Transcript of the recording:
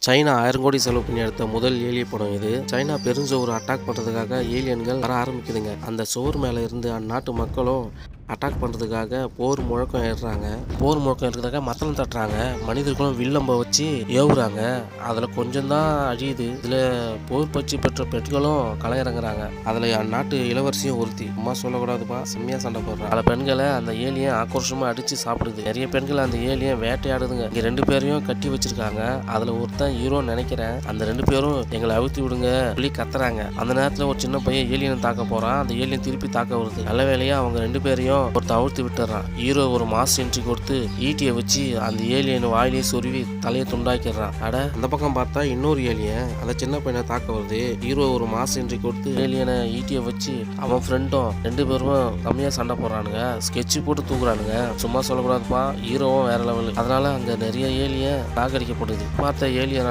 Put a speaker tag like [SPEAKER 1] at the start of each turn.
[SPEAKER 1] China 1000 கோடி செலவு பண்ணி எடுத்த முதல் ஏலிய படம் இது. சைனா பெருஞ்சுவர் அட்டாக் பண்றதுக்காக ஏலியன்கள் வர ஆரம்பிக்குதுங்க. அந்த சுவர் மேல இருந்து அந்நாட்டு மக்களும் அட்டாக் பண்ணுறதுக்காக போர் முழக்கம் ஏறுறாங்க. போர் முழக்கம் இருக்கிறதுக்காக மத்தளம் தட்டுறாங்க. மனிதர்களும் வில்லம்ப வச்சு ஏவுறாங்க. அதில் கொஞ்சம் தான் அழியுது. இதில் போர் பயிற்சி பெற்ற பெண்களும் கலையிறங்குறாங்க. அதில் அந்நாட்டு இளவரசியும் ஒருத்தி. அம்மா சொல்லக்கூடாதுப்பா, செம்மையாக சண்டை போடுறாங்க. பல பெண்களை அந்த ஏலியன் ஆக்ரோஷமாக அடித்து சாப்பிடுது. நிறைய பெண்கள் அந்த ஏலியன் வேட்டையாடுதுங்க. இங்கே 2 பேரையும் கட்டி வச்சிருக்காங்க. அதில் ஒருத்தன் ஹீரோன்னு நினைக்கிறேன். அந்த 2 பேரும் எங்களை அழுத்தி விடுங்க சொல்லி கத்துறாங்க. அந்த நேரத்தில் ஒரு சின்ன பையன் ஏலியனை தாக்க போகிறான். அந்த ஏலியன் திருப்பி தாக்க வருது. நல்ல வேலையாக அவங்க 2 பேரையும் ஒருத்த அழுத்தி விட்டுறான். ஹீரோ ஒரு மாஸ் என்ட்ரி கொடுத்து ஈட்டியை வச்சு அந்த ஏலியன் வாயிலே சொருவி தலையை துண்டாக்கிடுறான். அட, அந்த பக்கம் பார்த்தா இன்னொரு ஏலியன் அந்த சின்ன பையனை தாக்க வருது. ஹீரோ ஒரு மாஸ் என்ட்ரி கொடுத்து ஏலியனை ஈட்டியை வச்சு அவன் ஃப்ரெண்டும் 2 பேரும் கம்மியா சண்டை போடுறானுங்க. ஸ்கெட்ச் போட்டு தூக்குறானுங்க. சும்மா சொல்லக்கூடாதுப்பா, ஹீரோவும் வேற லெவல். அதனால அங்க நிறைய ஏலியன் தாக்கடிக்கப்படுது. பார்த்த ஏலியன்